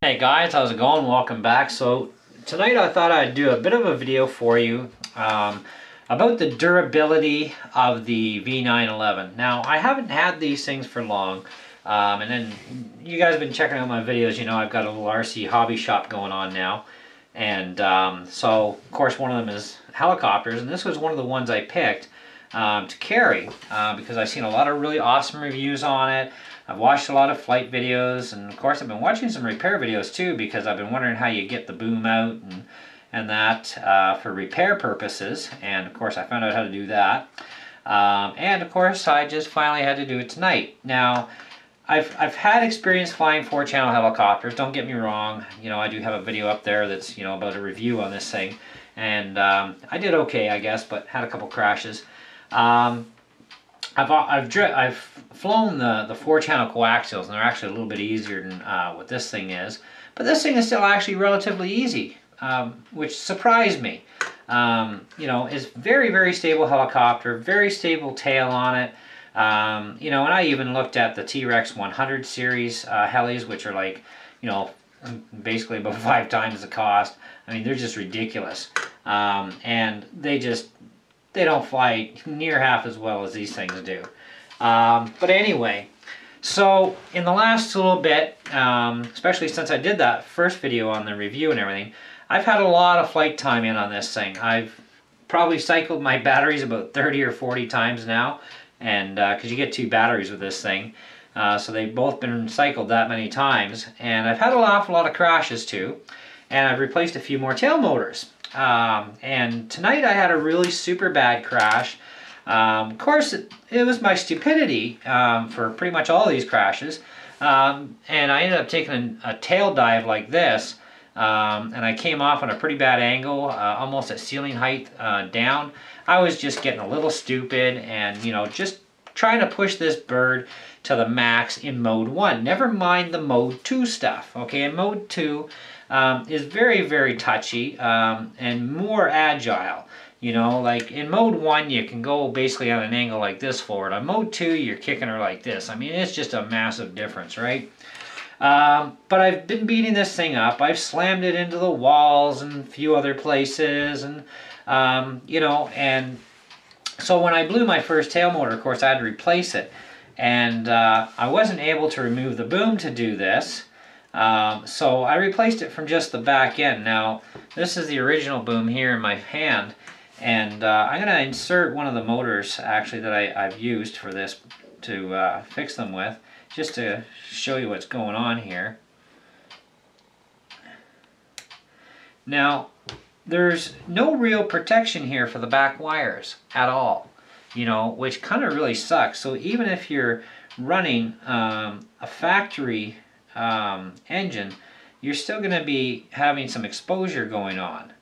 Hey guys, how's it going? Welcome back. So tonight I thought I'd do a bit of a video for you about the durability of the V911. Now I haven't had these things for long, and then you guys have been checking out my videos. You know I've got a little RC hobby shop going on now, and so of course one of them is helicopters, and this was one of the ones I picked to carry because I've seen a lot of really awesome reviews on it. I've watched a lot of flight videos, and of course I've been watching some repair videos too, because I've been wondering how you get the boom out and that for repair purposes, and of course I found out how to do that. And of course I just finally had to do it tonight. Now I've had experience flying 4-channel helicopters, don't get me wrong. You know, I do have a video up there that's, you know, about a review on this thing, and I did okay, I guess, but had a couple crashes. I've flown the 4-channel coaxials, and they're actually a little bit easier than what this thing is. But this thing is still actually relatively easy, which surprised me. You know, it's very stable helicopter, very stable tail on it. You know, and I even looked at the T-Rex 100 series helis, which are like, you know, basically about 5 times the cost. I mean, they're just ridiculous, and they don't fly near half as well as these things do. But anyway, so in the last little bit, especially since I did that first video on the review and everything, I've had a lot of flight time in on this thing. I've probably cycled my batteries about 30 or 40 times now, and because you get 2 batteries with this thing, so they've both been cycled that many times, and I've had an awful lot of crashes too, and I've replaced a few more tail motors. And tonight I had a really super bad crash. Of course, it was my stupidity for pretty much all these crashes. And I ended up taking a tail dive like this, and I came off on a pretty bad angle, almost at ceiling height down. I was just getting a little stupid and, you know, just trying to push this bird to the max in mode 1. Never mind the mode 2 stuff. Okay, in mode 2, is very touchy and more agile. You know, like in mode 1 you can go basically on an angle like this forward. On mode 2 you're kicking her like this. I mean, it's just a massive difference, right? But I've been beating this thing up. I've slammed it into the walls and a few other places, and you know, and so when I blew my first tail motor, of course I had to replace it, and I wasn't able to remove the boom to do this. So I replaced it from just the back end. Now this is the original boom here in my hand, and I'm going to insert one of the motors actually that I've used for this to fix them with, just to show you what's going on here. Now there's no real protection here for the back wires at all, you know, which kind of really sucks. So even if you're running a factory engine, you're still going to be having some exposure going on,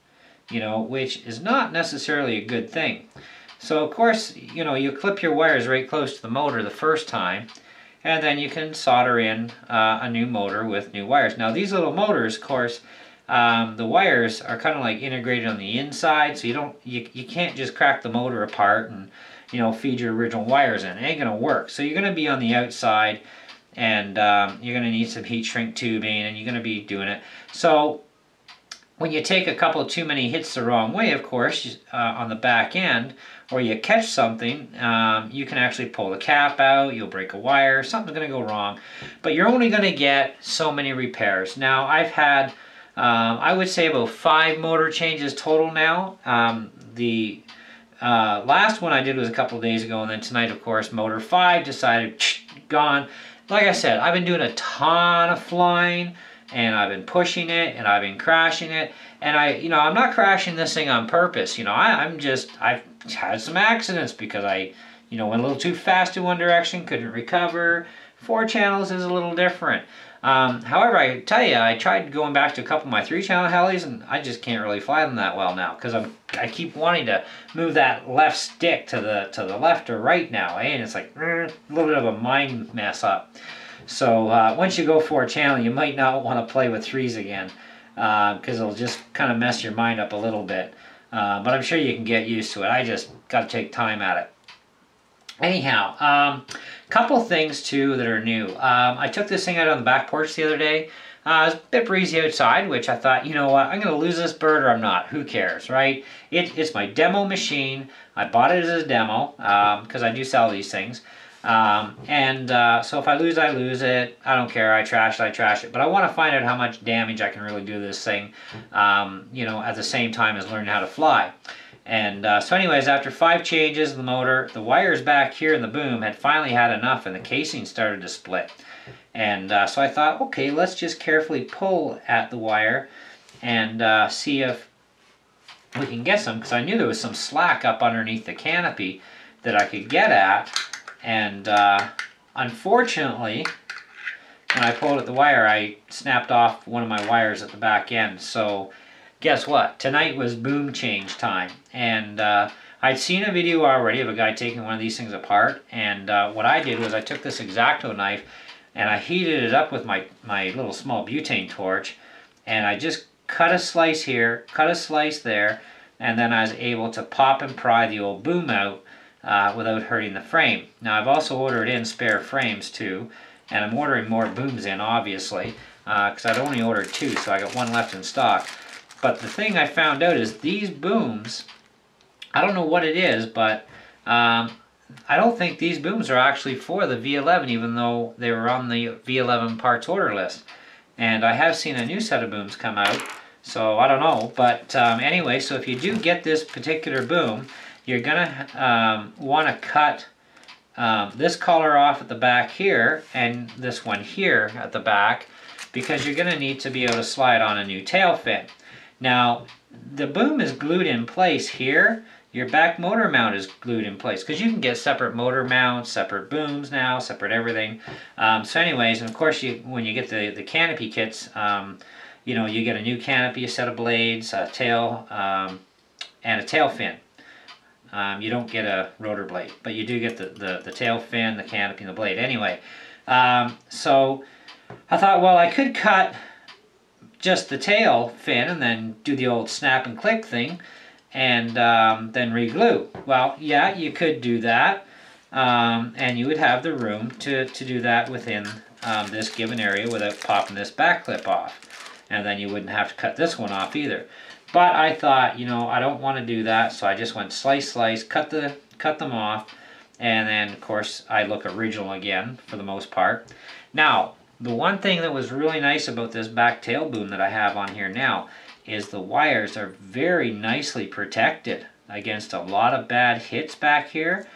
you know, which is not necessarily a good thing. So of course, you know, you clip your wires right close to the motor the first time, and then you can solder in a new motor with new wires. Now these little motors, of course, the wires are kind of like integrated on the inside, so you can't just crack the motor apart and, you know, feed your original wires in. It ain't gonna work. So you're gonna be on the outside, and you're going to need some heat shrink tubing, and you're going to be doing it. So when you take a couple too many hits the wrong way, of course, on the back end, or you catch something, you can actually pull the cap out, you'll break a wire, something's going to go wrong. But you're only going to get so many repairs. Now I've had, I would say about 5 motor changes total now. The last one I did was a couple of days ago, and then tonight, of course, motor 5 decided, gone. Like I said, I've been doing a ton of flying, and I've been pushing it, and I've been crashing it, and you know, I'm not crashing this thing on purpose. You know, I've had some accidents because I, you know, went a little too fast in one direction, couldn't recover. 4 channels is a little different. However, I tell you, I tried going back to a couple of my 3-channel helis, and I just can't really fly them that well now, because I keep wanting to move that left stick to the left or right now, eh? And it's like a little bit of a mind mess up. So once you go 4-channel, you might not want to play with 3s again, because it'll just kind of mess your mind up a little bit. But I'm sure you can get used to it. I just got to take time at it. Anyhow, couple things too that are new. I took this thing out on the back porch the other day. It's a bit breezy outside, which I thought, you know what, I'm going to lose this bird or I'm not. Who cares, right? It's my demo machine. I bought it as a demo because I do sell these things. So if I lose it. I don't care. I trash it. But I want to find out how much damage I can really do to this thing, you know, at the same time as learning how to fly. And so anyways, after 5 changes of the motor, the wires back here in the boom had finally had enough and the casing started to split. And so I thought, okay, let's just carefully pull at the wire and see if we can get some, because I knew there was some slack up underneath the canopy that I could get at. And unfortunately, when I pulled at the wire, I snapped off one of my wires at the back end. So guess what? Tonight was boom change time. And I'd seen a video already of a guy taking one of these things apart. And what I did was I took this X-Acto knife and I heated it up with my little small butane torch. And I just cut a slice here, cut a slice there, and then I was able to pop and pry the old boom out without hurting the frame. Now I've also ordered in spare frames too, and I'm ordering more booms in, obviously, because I'd only ordered 2, so I got 1 left in stock. But the thing I found out is these booms, I don't know what it is, but I don't think these booms are actually for the V11, even though they were on the V11 parts order list. And I have seen a new set of booms come out, so I don't know. But anyway, so if you do get this particular boom, you're gonna want to cut this collar off at the back here and this one here at the back, because you're gonna need to be able to slide on a new tail fin. Now the boom is glued in place here. Your back motor mount is glued in place, because you can get separate motor mounts, separate booms now, separate everything. So anyways, and of course when you get the canopy kits, you know, you get a new canopy, a set of blades, a tail, and a tail fin. You don't get a rotor blade, but you do get the tail fin, the canopy, and the blade. Anyway, so I thought, well, I could cut just the tail fin and then do the old snap and click thing and then re-glue. Well, yeah, you could do that, and you would have the room to do that within this given area without popping this back clip off. And then you wouldn't have to cut this one off either. But I thought, you know, I don't want to do that, so I just went slice, cut them off, and then of course I look original again for the most part. Now, the one thing that was really nice about this back tail boom that I have on here now is the wires are very nicely protected against a lot of bad hits back here.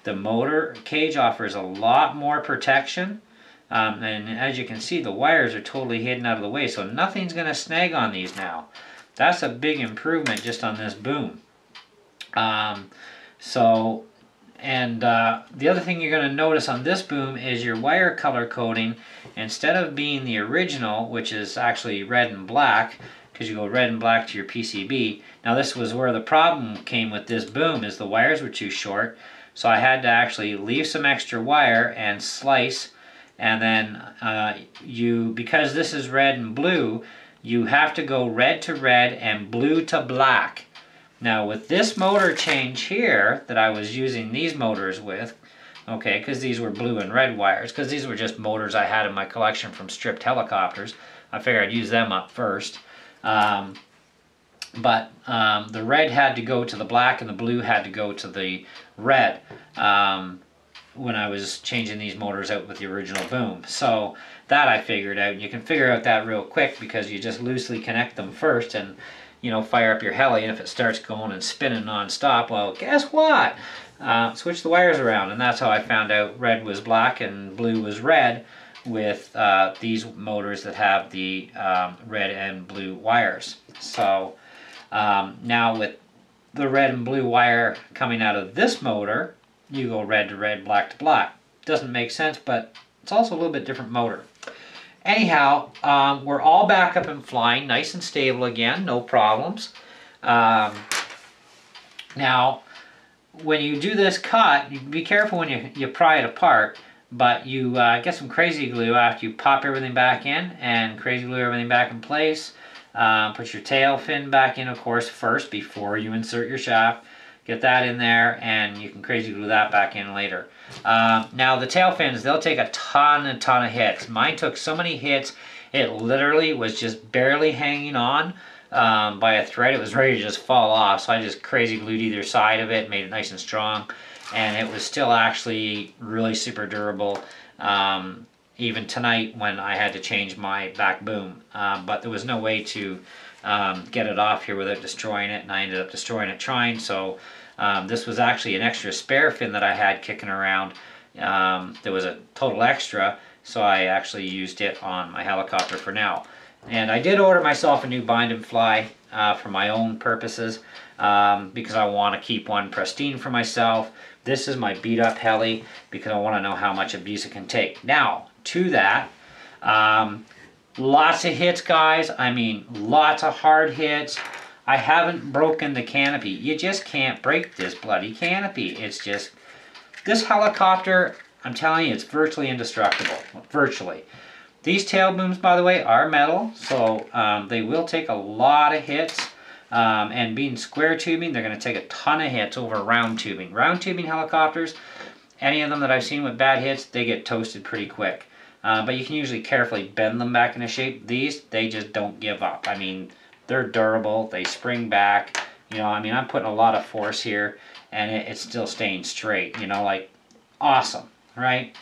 The motor cage offers a lot more protection. And as you can see, the wires are totally hidden out of the way, so nothing's going to snag on these now. That's a big improvement just on this boom. The other thing you're going to notice on this boom is your wire color coding, instead of being the original, which is actually red and black, because you go red and black to your PCB. Now this was where the problem came with this boom, is the wires were too short, so I had to actually leave some extra wire and slice. And then because this is red and blue, you have to go red to red and blue to black. Now with this motor change here that I was using these motors with, okay, because these were blue and red wires, because these were just motors I had in my collection from stripped helicopters. I figured I'd use them up first. The red had to go to the black and the blue had to go to the red. When I was changing these motors out with the original boom. So that I figured out. You can figure out that real quick because you just loosely connect them first and, you know, fire up your heli, and if it starts going and spinning non-stop, well, guess what? Switch the wires around, and that's how I found out red was black and blue was red with these motors that have the red and blue wires. So now with the red and blue wire coming out of this motor, you go red to red, black to black. Doesn't make sense, but it's also a little bit different motor. Anyhow, we're all back up and flying, nice and stable again, no problems. Now, when you do this cut, you be careful when you pry it apart, but you get some crazy glue after you pop everything back in and crazy glue everything back in place. Put your tail fin back in, of course, first before you insert your shaft. Get that in there, and you can crazy glue that back in later. Now the tail fins, they'll take a ton of hits. Mine took so many hits, It literally was just barely hanging on by a thread. It was ready to just fall off, so I just crazy glued either side of it, made it nice and strong, and it was still actually really super durable. Even tonight when I had to change my back boom, but there was no way to get it off here without destroying it, and I ended up destroying it trying. So this was actually an extra spare fin that I had kicking around. There was a total extra, so I actually used it on my helicopter for now. And I did order myself a new bind and fly for my own purposes, because I want to keep one pristine for myself. This is my beat up heli because I want to know how much abuse it can take. Now, to that, lots of hits, guys. I mean, lots of hard hits. I haven't broken the canopy. You just can't break this bloody canopy. It's just, this helicopter, I'm telling you, it's virtually indestructible. Virtually. These tail booms, by the way, are metal, so they will take a lot of hits. And being square tubing, they're going to take a ton of hits over round tubing. Round tubing helicopters, any of them that I've seen with bad hits, they get toasted pretty quick. But you can usually carefully bend them back into shape. These, they just don't give up. I mean, they're durable, they spring back. You know, I mean, I'm putting a lot of force here, and it's still staying straight, you know, like, awesome, right?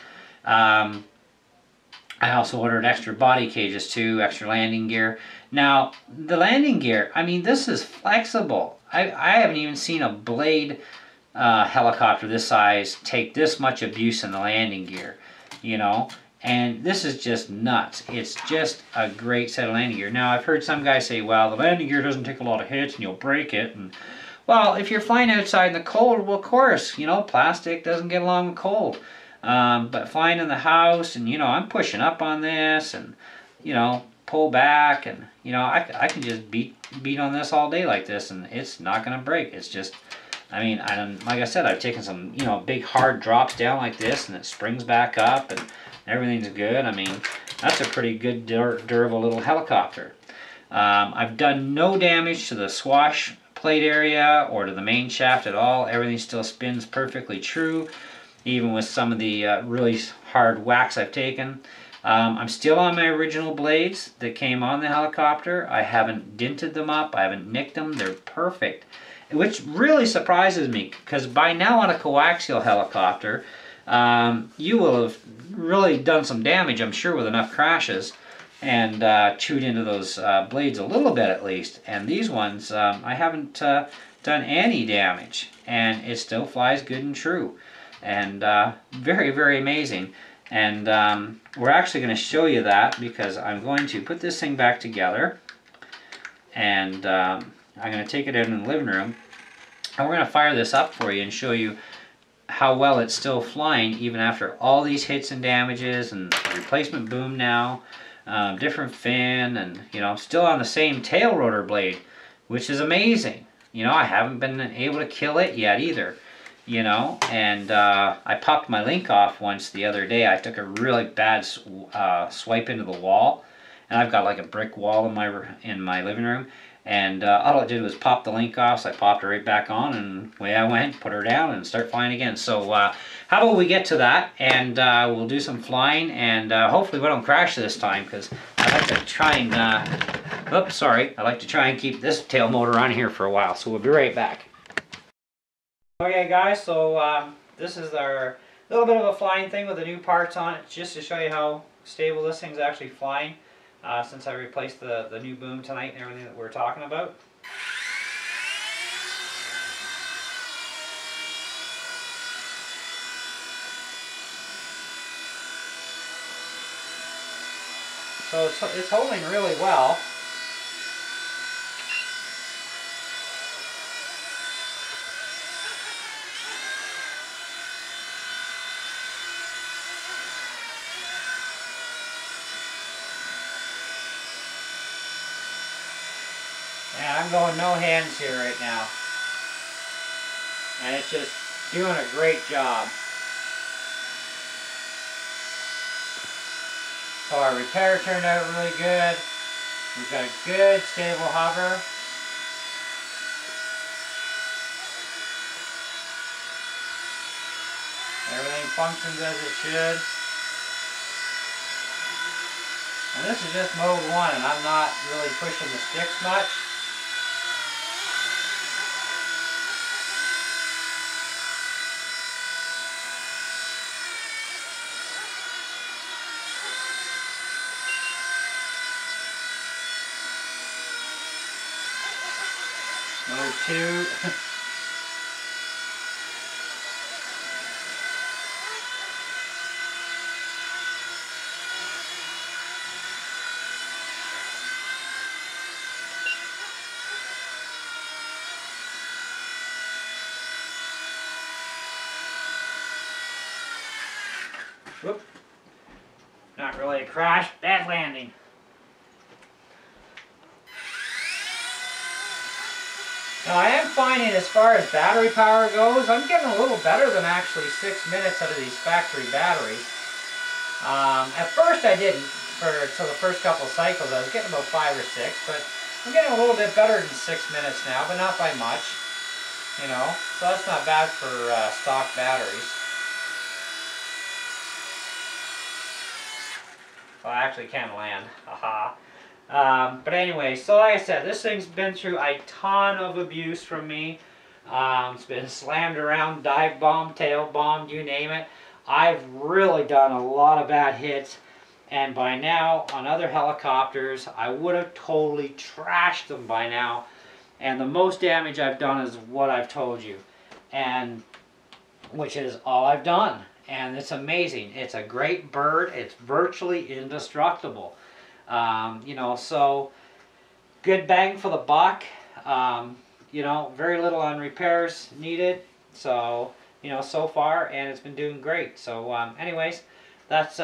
I also ordered extra body cages too, extra landing gear. Now, the landing gear, I mean, this is flexible. I haven't even seen a blade helicopter this size take this much abuse in the landing gear, you know? And this is just nuts. It's just a great set of landing gear. Now, I've heard some guys say, well, the landing gear doesn't take a lot of hits and you'll break it. And, well, if you're flying outside in the cold, well, of course, you know, plastic doesn't get along with cold. But flying in the house, and, you know, I'm pushing up on this and, you know, pull back, and, you know, I can just beat on this all day like this, and it's not going to break. It's just, I mean, like I said, I've taken some, you know, big hard drops down like this, and it springs back up, and everything's good. I mean, that's a pretty good durable little helicopter. I've done no damage to the swash plate area or to the main shaft at all. Everything still spins perfectly true, even with some of the really hard whacks I've taken. I'm still on my original blades that came on the helicopter. I haven't dinted them up. I haven't nicked them. They're perfect, which really surprises me, because by now on a coaxial helicopter, you will have really done some damage, I'm sure, with enough crashes, and chewed into those blades a little bit at least. And these ones, I haven't done any damage, and it still flies good and true. And very, very amazing. And we're actually going to show you that, because I'm going to put this thing back together, and I'm going to take it out in the living room, and we're going to fire this up for you and show you how well it's still flying even after all these hits and damages, and a replacement boom now, different fin, and, you know, still on the same tail rotor blade, which is amazing. You know, I haven't been able to kill it yet either. You know, and I popped my link off once the other day. I took a really bad swipe into the wall, and I've got like a brick wall in my living room, and all it did was pop the link off, so I popped her right back on, and away I went, put her down, and start flying again. So how about we get to that, and we'll do some flying, and hopefully we don't crash this time, because I like to try and, oops, sorry, I like to try and keep this tail motor on here for a while, so we'll be right back. Okay guys, so this is our little bit of a flying thing with the new parts on it, just to show you how stable this thing's actually flying, since I replaced the new boom tonight and everything that we're talking about. So it's holding really well. And I'm going no hands here right now. And it's just doing a great job. So our repair turned out really good. We've got a good stable hover. Everything functions as it should. And this is just mode 1, and I'm not really pushing the sticks much. Mode 2. Whoop. Not really a crash, bad landing. Now I am finding as far as battery power goes, I'm getting a little better than actually 6 minutes out of these factory batteries. At first I didn't, so the first couple cycles I was getting about 5 or 6, but I'm getting a little bit better than 6 minutes now, but not by much. You know, so that's not bad for stock batteries. Well, I actually can land, haha. But anyway, so like I said, this thing's been through a ton of abuse from me. It's been slammed around, dive bombed, tail bombed, you name it. I've really done a lot of bad hits, and by now, on other helicopters, I would have totally trashed them by now. And the most damage I've done is what I've told you, and which is all I've done. And it's amazing. It's a great bird. It's virtually indestructible. You know, so good bang for the buck. You know, very little on repairs needed. So, you know, so far, and it's been doing great. So, anyways, that's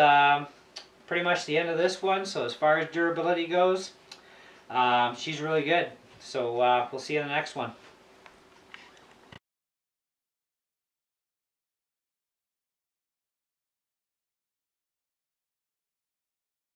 pretty much the end of this one. So as far as durability goes, she's really good. So we'll see you in the next one.